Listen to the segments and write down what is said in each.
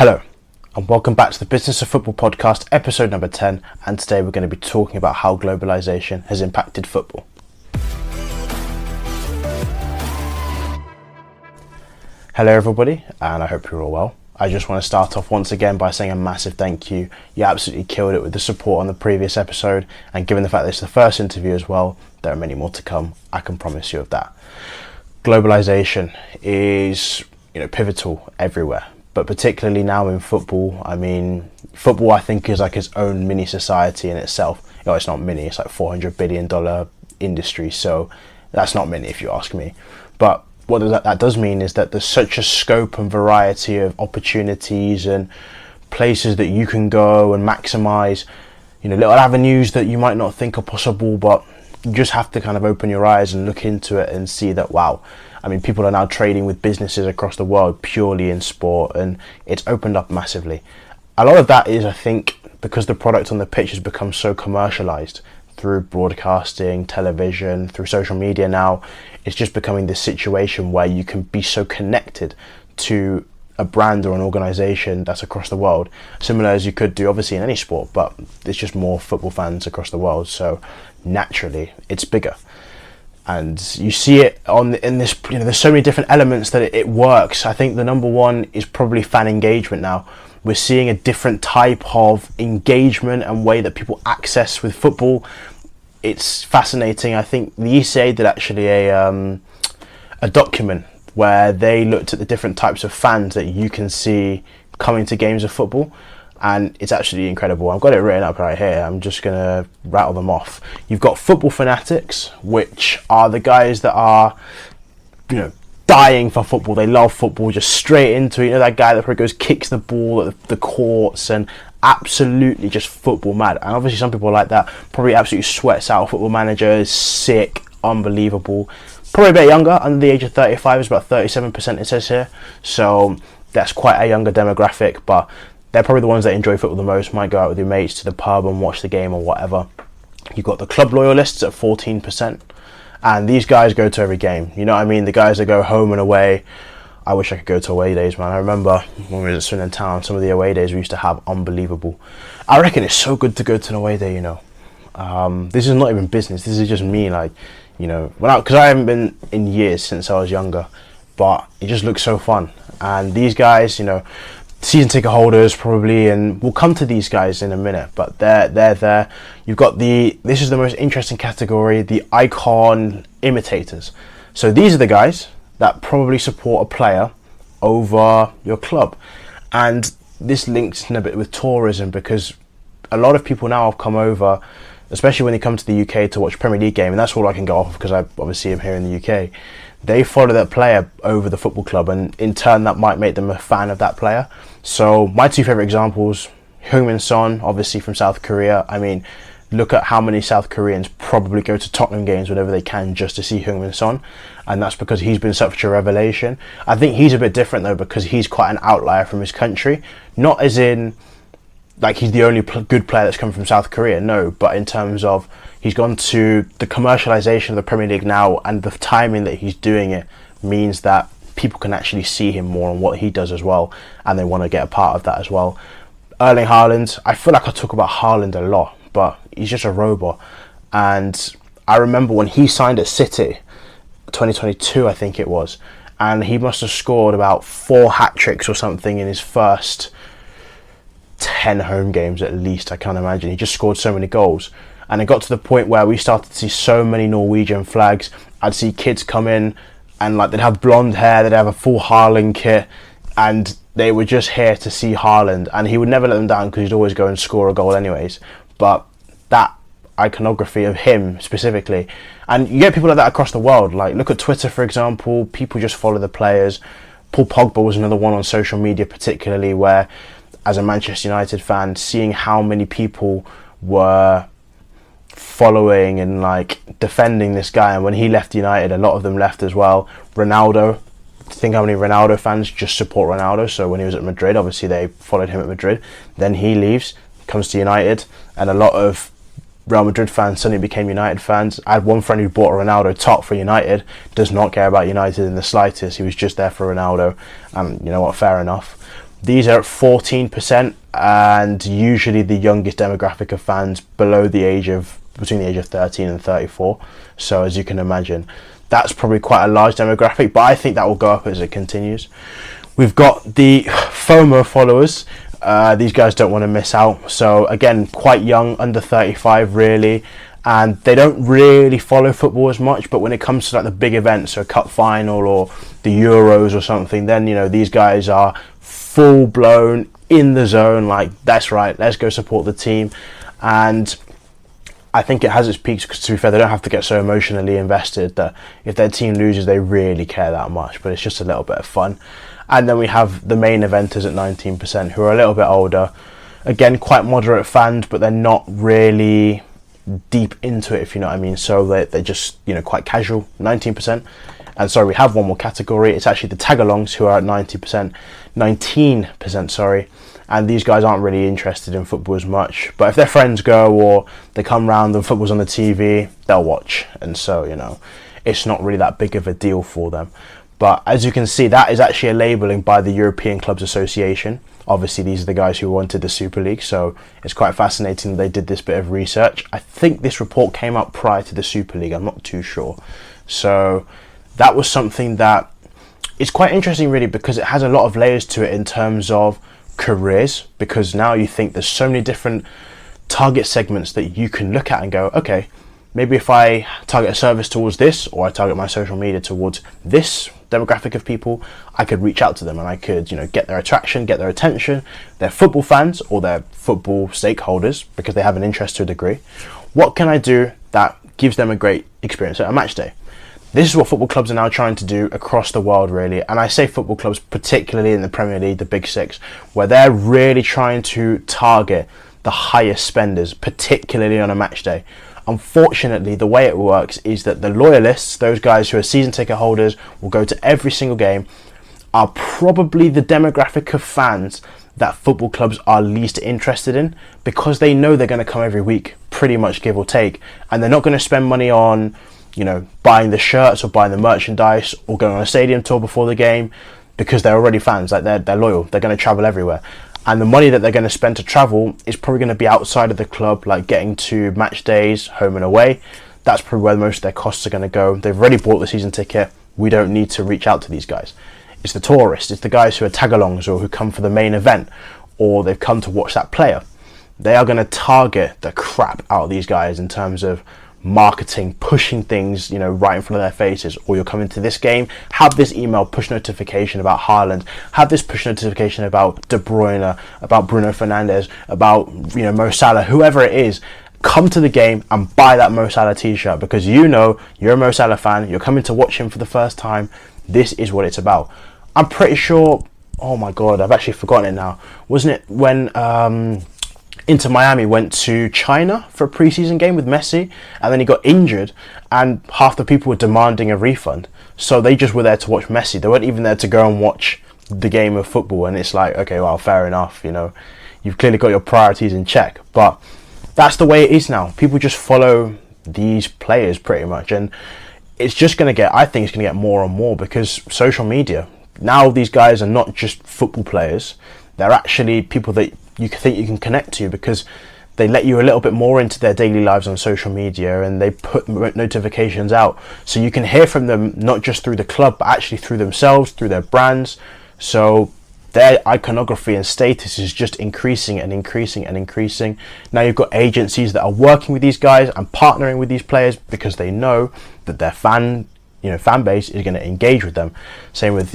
Hello, and welcome back to the Business of Football podcast, episode number 10, and today we're going to be talking about how globalization has impacted football. Hello everybody, and I hope you're all well. I just want to start off once again by saying a massive thank you. You absolutely killed it with the support on the previous episode, and given the fact that it's the first interview as well, there are many more to come, I can promise you of that. Globalization is, pivotal everywhere. But particularly now in football, football I think is like its own mini society in itself. It's not mini, it's like $400 billion industry, so that's not mini if you ask me. But what that does mean is that there's such a scope and variety of opportunities and places that you can go and maximize, little avenues that you might not think are possible, but you just have to kind of open your eyes and look into it and see that, wow, people are now trading with businesses across the world purely in sport, and it's opened up massively. A lot of that is, I think, because the product on the pitch has become so commercialized through broadcasting, television, through social media now. It's just becoming this situation where you can be so connected to a brand or an organization that's across the world, similar as you could do obviously in any sport, but it's just more football fans across the world, so naturally it's bigger. And you see it in this, there's so many different elements that it works. I think the number one is probably fan engagement now. We're seeing a different type of engagement and way that people access with football. It's fascinating. I think the ECA did actually a document where they looked at the different types of fans that you can see coming to games of football. And it's actually incredible. I've got it written up right here. I'm just going to rattle them off. You've got football fanatics, which are the guys that are, dying for football. They love football, just straight into it. That guy that probably goes, kicks the ball at the courts and absolutely just football mad. And obviously some people like that probably absolutely sweats out Football Manager, is sick, unbelievable. Probably a bit younger, under the age of 35 is about 37% it says here. So that's quite a younger demographic, but they're probably the ones that enjoy football the most, might go out with your mates to the pub and watch the game or whatever. You've got the club loyalists at 14%. And these guys go to every game. The guys that go home and away. I wish I could go to away days, man. I remember when we were at Swindon Town, some of the away days we used to have, unbelievable. I reckon it's so good to go to an away day, This is not even business. This is just me, because I haven't been in years since I was younger. But it just looks so fun. And these guys, season ticket holders probably, and we'll come to these guys in a minute, but they're there. You've got this is the most interesting category, the icon imitators. So these are the guys that probably support a player over your club. And this links in a bit with tourism, because a lot of people now have come over, especially when they come to the UK to watch Premier League game, and that's all I can go off because I obviously am here in the UK. They follow that player over the football club, and in turn that might make them a fan of that player. So my two favourite examples, Heung-min Son, obviously from South Korea. Look at how many South Koreans probably go to Tottenham games whenever they can just to see Heung-min Son, and that's because he's been such a revelation. I think he's a bit different though, because he's quite an outlier from his country, not as in like he's the only good player that's come from South Korea, no, but in terms of he's gone to the commercialization of the Premier League now, and the timing that he's doing it means that people can actually see him more on what he does as well, and they want to get a part of that as well. Erling Haaland, I feel like I talk about Haaland a lot, but he's just a robot. And I remember when he signed at City, 2022 I think it was, and he must have scored about 4 hat-tricks or something in his first 10 home games at least, I can't imagine. He just scored so many goals. And it got to the point where we started to see so many Norwegian flags. I'd see kids come in and they'd have blonde hair, they'd have a full Haaland kit, and they were just here to see Haaland. And he would never let them down because he'd always go and score a goal anyways. But that iconography of him specifically, and you get people like that across the world. Like, look at Twitter, for example. People just follow the players. Paul Pogba was another one on social media, particularly, where as a Manchester United fan, seeing how many people were following and defending this guy, and when he left United, a lot of them left as well. Ronaldo, think how many Ronaldo fans just support Ronaldo. So when he was at Madrid, obviously they followed him at Madrid. Then he leaves, comes to United, and a lot of Real Madrid fans suddenly became United fans. I had one friend who bought a Ronaldo top for United, does not care about United in the slightest. He was just there for Ronaldo, and you know what, fair enough. These are at 14%, and usually the youngest demographic of fans between the age of 13 and 34. So as you can imagine, that's probably quite a large demographic, but I think that will go up as it continues. We've got the FOMO followers. These guys don't want to miss out. So again, quite young, under 35 really, and they don't really follow football as much, but when it comes to like the big events, so a cup final or the Euros or something, then these guys are full blown in the zone, like that's right, let's go support the team. And I think it has its peaks because, to be fair, they don't have to get so emotionally invested that if their team loses they really care that much, but it's just a little bit of fun. And then we have the main eventers at 19%, who are a little bit older, again quite moderate fans, but they're not really deep into it, if you know what I mean. So they're just quite casual, 19%. And sorry, we have one more category. It's actually the tag-alongs, who are at 19%, sorry. And these guys aren't really interested in football as much, but if their friends go or they come round and football's on the TV, they'll watch. And so it's not really that big of a deal for them. But as you can see, that is actually a labelling by the European Clubs Association. Obviously, these are the guys who wanted the Super League, so it's quite fascinating that they did this bit of research. I think this report came out prior to the Super League, I'm not too sure. So that was something that is quite interesting really, because it has a lot of layers to it in terms of careers, because now you think there's so many different target segments that you can look at and go, okay, maybe if I target a service towards this, or I target my social media towards this demographic of people, I could reach out to them and I could get their attraction, get their attention. They're football fans or they're football stakeholders because they have an interest to a degree. What can I do that gives them a great experience at a match day? This is what football clubs are now trying to do across the world really, and I say football clubs particularly in the Premier League, the Big Six, where they're really trying to target the highest spenders, particularly on a match day. Unfortunately, the way it works is that the loyalists, those guys who are season ticket holders, will go to every single game, are probably the demographic of fans that football clubs are least interested in, because they know they're going to come every week, pretty much give or take, and they're not going to spend money on buying the shirts or buying the merchandise or going on a stadium tour before the game, because they're already fans. Like they're loyal, they're going to travel everywhere, and the money that they're going to spend to travel is probably going to be outside of the club, like getting to match days, home and away. That's probably where most of their costs are going to go. They've already bought the season ticket. We don't need to reach out to these guys. It's the tourists, it's the guys who are tag-alongs or who come for the main event, or they've come to watch that player. They are going to target the crap out of these guys in terms of marketing, pushing things right in front of their faces. Or you're coming to this game, have this email push notification about Haaland, have this push notification about De Bruyne, about Bruno Fernandes, about Mo Salah, whoever it is. Come to the game and buy that Mo Salah t-shirt, because you're a Mo Salah fan, you're coming to watch him for the first time. This is what it's about. I'm pretty sure, oh my god, I've actually forgotten it now, wasn't it when Inter Miami went to China for a preseason game with Messi, and then he got injured and half the people were demanding a refund, so they just were there to watch Messi. They weren't even there to go and watch the game of football. And it's like, okay, well, fair enough, you've clearly got your priorities in check, but that's the way it is now. People just follow these players pretty much, and it's just going to get, I think it's going to get more and more, because social media, now these guys are not just football players, they're actually people that you think you can connect to, because they let you a little bit more into their daily lives on social media, and they put notifications out so you can hear from them, not just through the club but actually through themselves, through their brands. So their iconography and status is just increasing and increasing and increasing. Now you've got agencies that are working with these guys and partnering with these players because they know that their fan base is going to engage with them. Same with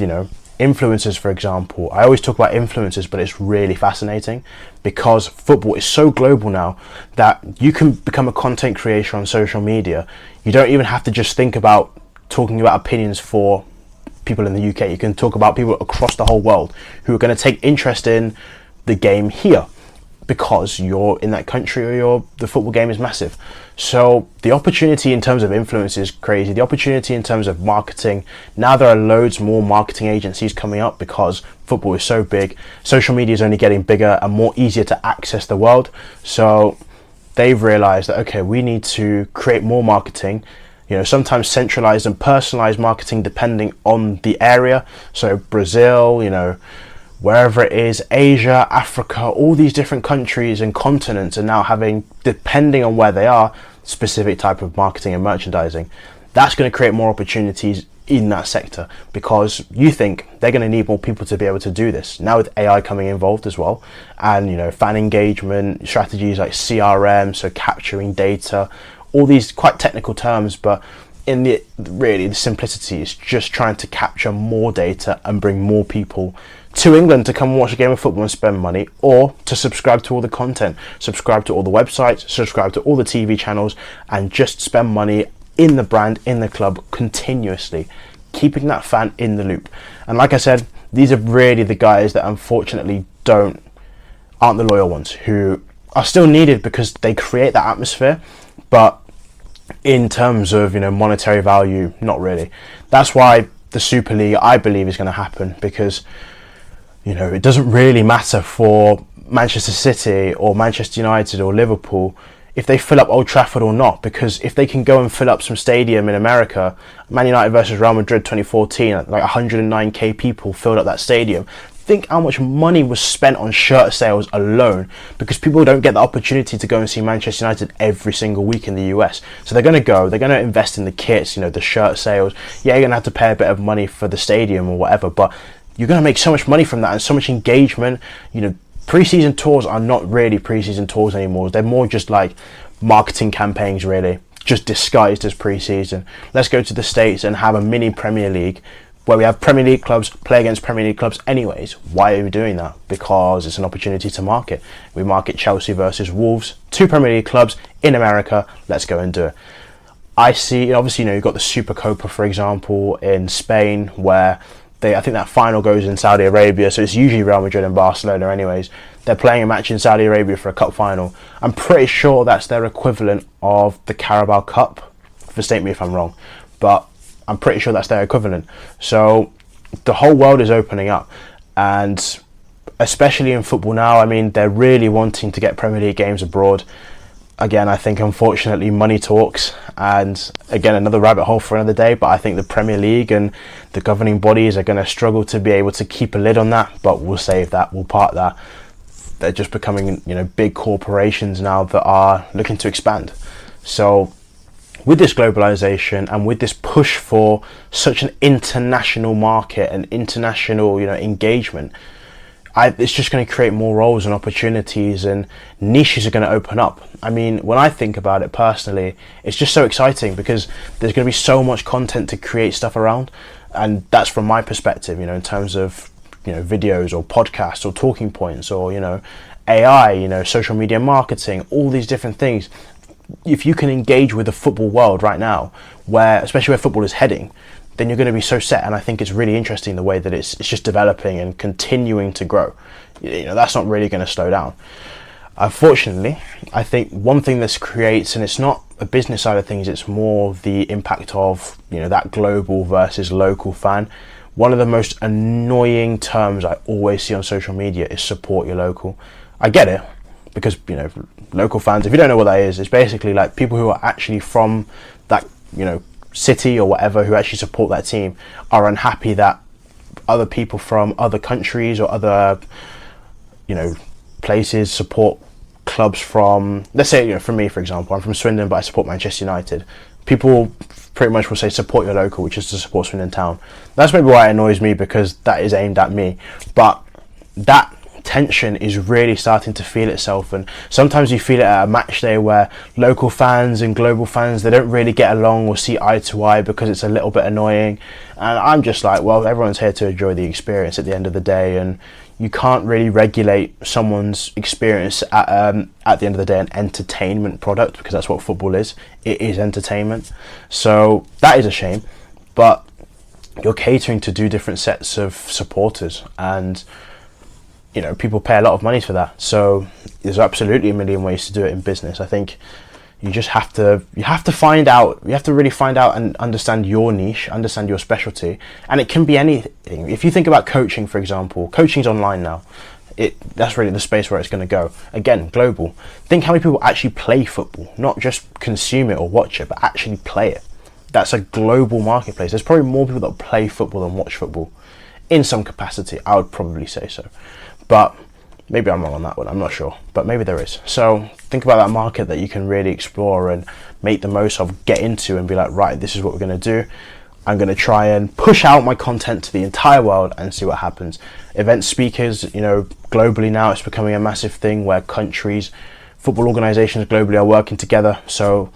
influencers, for example. I always talk about influencers, but it's really fascinating because football is so global now that you can become a content creator on social media. You don't even have to just think about talking about opinions for people in the UK. You can talk about people across the whole world who are going to take interest in the game here because you're in that country or the football game is massive. So the opportunity in terms of influence is crazy. The opportunity in terms of marketing, now there are loads more marketing agencies coming up because football is so big. Social media is only getting bigger and more easier to access the world. So they've realized that, okay, we need to create more marketing, sometimes centralized and personalized marketing depending on the area. So Brazil, wherever it is, Asia, Africa, all these different countries and continents are now having, depending on where they are, specific type of marketing and merchandising. That's going to create more opportunities in that sector, because you think they're going to need more people to be able to do this now, with AI coming involved as well, and fan engagement strategies like CRM, so capturing data, all these quite technical terms, but in the simplicity is just trying to capture more data and bring more people to England to come and watch a game of football and spend money, or to subscribe to all the content, subscribe to all the websites, subscribe to all the TV channels, and just spend money in the brand, in the club, continuously, keeping that fan in the loop. And like I said, these are really the guys that unfortunately aren't the loyal ones, who are still needed because they create that atmosphere, but in terms of monetary value, not really. That's why the Super League, I believe, is going to happen, because it doesn't really matter for Manchester City or Manchester United or Liverpool if they fill up Old Trafford or not, because if they can go and fill up some stadium in America, Man United versus Real Madrid 2014, like 109k people filled up that stadium. Think how much money was spent on shirt sales alone, because people don't get the opportunity to go and see Manchester United every single week in the US. So they're going to invest in the kits, the shirt sales. Yeah, you're going to have to pay a bit of money for the stadium or whatever, but you're going to make so much money from that, and so much engagement. Pre-season tours are not really pre-season tours anymore. They're more just like marketing campaigns, really, just disguised as pre-season. Let's go to the States and have a mini Premier League where we have Premier League clubs play against Premier League clubs anyways. Why are we doing that? Because it's an opportunity to market. We market Chelsea versus Wolves, 2 Premier League clubs in America. Let's go and do it. I see, obviously, you've got the Super Copa, for example, in Spain, where I think that final goes in Saudi Arabia, so it's usually Real Madrid and Barcelona anyways. They're playing a match in Saudi Arabia for a cup final. I'm pretty sure that's their equivalent of the Carabao Cup. Mistake me if I'm wrong, but I'm pretty sure that's their equivalent. So the whole world is opening up, and especially in football now, they're really wanting to get Premier League games abroad. Again, I think unfortunately money talks, and again, another rabbit hole for another day, but I think the Premier League and the governing bodies are going to struggle to be able to keep a lid on that, but we'll save that, we'll park that. They're just becoming big corporations now that are looking to expand. So with this globalization and with this push for such an international market and international engagement, it's just going to create more roles and opportunities, and niches are going to open up. When I think about it personally, it's just so exciting, because there's going to be so much content to create stuff around, and that's from my perspective, in terms of videos or podcasts or talking points or AI, social media marketing, all these different things. If you can engage with the football world right now, especially where football is heading, then you're going to be so set. And I think it's really interesting the way that it's just developing and continuing to grow. That's not really going to slow down. Unfortunately, I think one thing this creates, and it's not a business side of things, it's more the impact of that global versus local fan. One of the most annoying terms I always see on social media is support your local. I get it, because local fans, if you don't know what that is, it's basically like people who are actually from that city or whatever, who actually support that team, are unhappy that other people from other countries or other places support clubs from, let's say, for me, for example, I'm from Swindon, but I support Manchester United. People pretty much will say support your local, which is to support Swindon Town. That's maybe why it annoys me, because that is aimed at me, but that tension is really starting to feel itself. And sometimes you feel it at a match day where local fans and global fans, they don't really get along or see eye to eye, because it's a little bit annoying. And I'm just like, well, everyone's here to enjoy the experience at the end of the day, and you can't really regulate someone's experience at the end of the day, an entertainment product, because that's what football is. It is entertainment. So that is a shame, but you're catering to 2 different sets of supporters, and people pay a lot of money for that. So there's absolutely a million ways to do it in business. I think you just have to really find out and understand your niche, understand your specialty, and it can be anything. If you think about coaching, for example, coaching's online now. That's really the space where it's going to go. Again, global. Think how many people actually play football, not just consume it or watch it, but actually play it. That's a global marketplace. There's probably more people that play football than watch football in some capacity. I would probably say so, but maybe I'm wrong on that one, I'm not sure, but maybe there is. So think about that market that you can really explore and make the most of, get into, and be like, right, this is what we're going to do. I'm going to try and push out my content to the entire world and see what happens. Event speakers, globally now it's becoming a massive thing where countries, football organizations globally are working together. So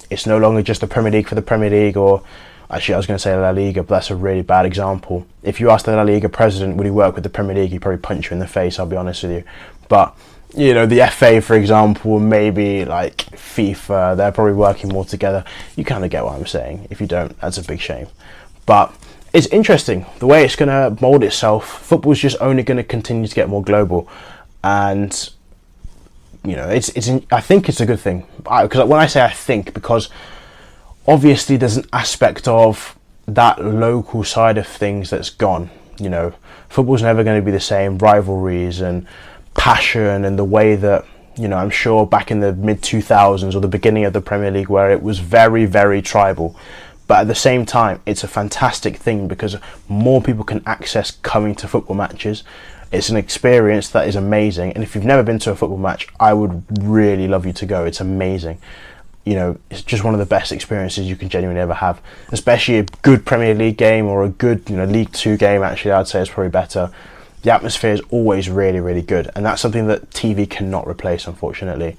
it's no longer just the Premier League for the Premier League, or actually I was going to say La Liga, but that's a really bad example. If you ask the La Liga president, would he work with the Premier League, he'd probably punch you in the face, I'll be honest with you. But the FA, for example, maybe like FIFA, they're probably working more together. You kind of get what I'm saying. If you don't, that's a big shame. But it's interesting the way it's going to mold itself. Football's just only going to continue to get more global, and I think it's a good thing. Because when I say I think, because obviously there's an aspect of that local side of things that's gone. Football's never going to be the same. Rivalries and passion, and the way that I'm sure back in the mid 2000s or the beginning of the Premier League, where it was very, very tribal. But at the same time, it's a fantastic thing because more people can access coming to football matches. It's an experience that is amazing, and if you've never been to a football match, I would really love you to go. It's amazing. It's just one of the best experiences you can genuinely ever have, especially a good Premier League game or a good League 2 game. Actually, I'd say is probably better. The atmosphere is always really, really good, and that's something that TV cannot replace, unfortunately.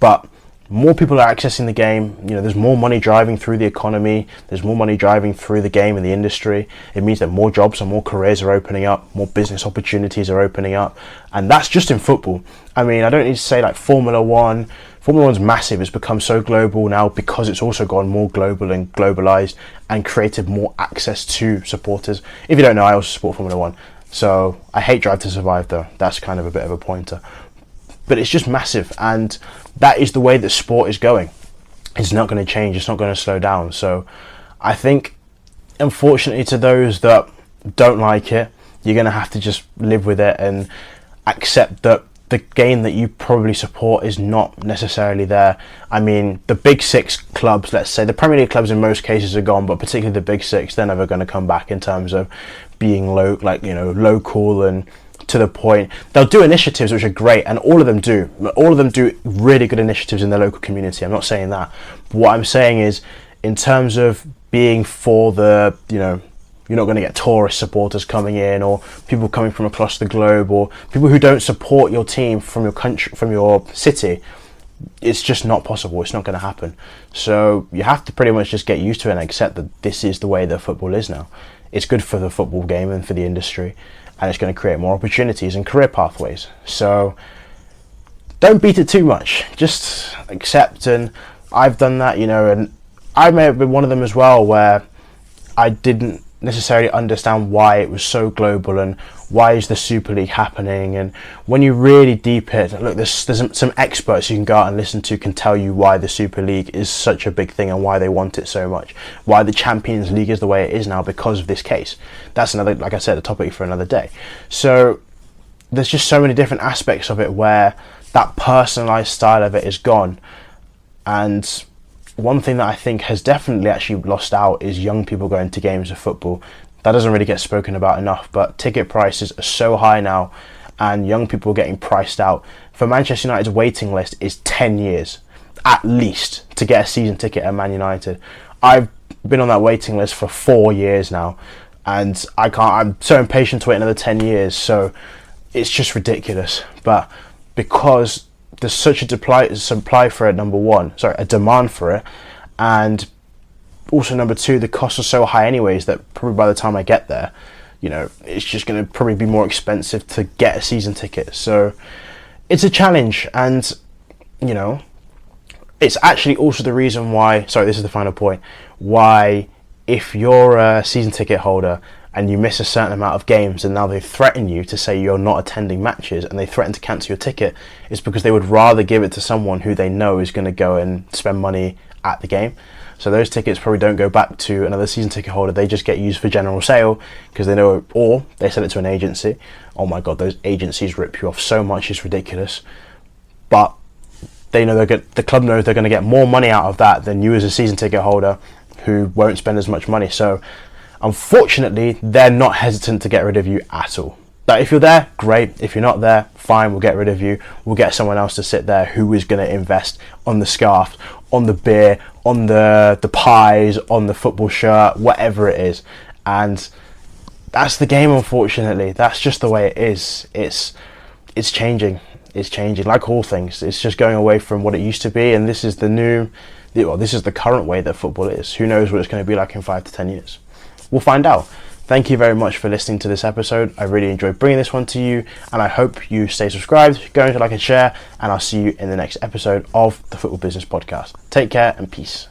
But more people are accessing the game. There's more money driving through the economy. There's more money driving through the game and the industry. It means that more jobs and more careers are opening up, more business opportunities are opening up, and that's just in football. I mean, I don't need to say like Formula 1. Formula 1's massive. It's become so global now because it's also gone more global and globalized and created more access to supporters. If you don't know, I also support Formula 1. So I hate Drive to Survive though. That's kind of a bit of a pointer. But it's just massive, and that is the way that sport is going. It's not going to change. It's not going to slow down. So I think, unfortunately, to those that don't like it, you're going to have to just live with it and accept that the game that you probably support is not necessarily there. I mean, the big six clubs, let's say, the Premier League clubs in most cases are gone, but particularly the big six, they're never going to come back in terms of being local and to the point. They'll do initiatives which are great, and all of them do really good initiatives in their local community. I'm not saying that, but what I'm saying is, in terms of being for the you're not going to get tourist supporters coming in, or people coming from across the globe, or people who don't support your team from your country, from your city. It's just not possible. It's not going to happen. So you have to pretty much just get used to it and accept that this is the way that football is now. It's good for the football game and for the industry, and it's going to create more opportunities and career pathways. So don't beat it too much. Just accept, and I've done that, and I may have been one of them as well, where I didn't necessarily understand why it was so global and why is the Super League happening. And when you really deep it, look, there's some experts you can go out and listen to can tell you why the Super League is such a big thing and why they want it so much, why the Champions League is the way it is now because of this case. That's another, like I said, a topic for another day. So there's just so many different aspects of it where that personalized style of it is gone. And one thing that I think has definitely actually lost out is young people going to games of football. That doesn't really get spoken about enough, but ticket prices are so high now and young people are getting priced out. For Manchester United's waiting list is 10 years, at least, to get a season ticket at Man United. I've been on that waiting list for 4 years now, and I'm so impatient to wait another 10 years, so it's just ridiculous. But because there's such a supply for it, a demand for it, and also number two, the costs are so high anyways that probably by the time I get there, it's just going to probably be more expensive to get a season ticket. So it's a challenge, and it's actually also the reason why, this is the final point, why if you're a season ticket holder and you miss a certain amount of games and now they threaten you to say you're not attending matches and they threaten to cancel your ticket, it's because they would rather give it to someone who they know is going to go and spend money at the game. So those tickets probably don't go back to another season ticket holder, they just get used for general sale because they know, or they sell it to an agency. Oh my god, those agencies rip you off so much, it's ridiculous. But they know the club knows they're going to get more money out of that than you as a season ticket holder who won't spend as much money. So unfortunately, they're not hesitant to get rid of you at all. Like, if you're there, great. If you're not there, fine, we'll get rid of you. We'll get someone else to sit there who is going to invest on the scarf, on the beer, on the pies, on the football shirt, whatever it is. And that's the game, unfortunately. That's just the way it is. It's changing. It's changing, like all things. It's just going away from what it used to be, and this is this is the current way that football is. Who knows what it's going to be like in 5 to 10 years? We'll find out. Thank you very much for listening to this episode. I really enjoyed bringing this one to you, and I hope you stay subscribed, go into like and share, and I'll see you in the next episode of the Football Business Podcast. Take care and peace.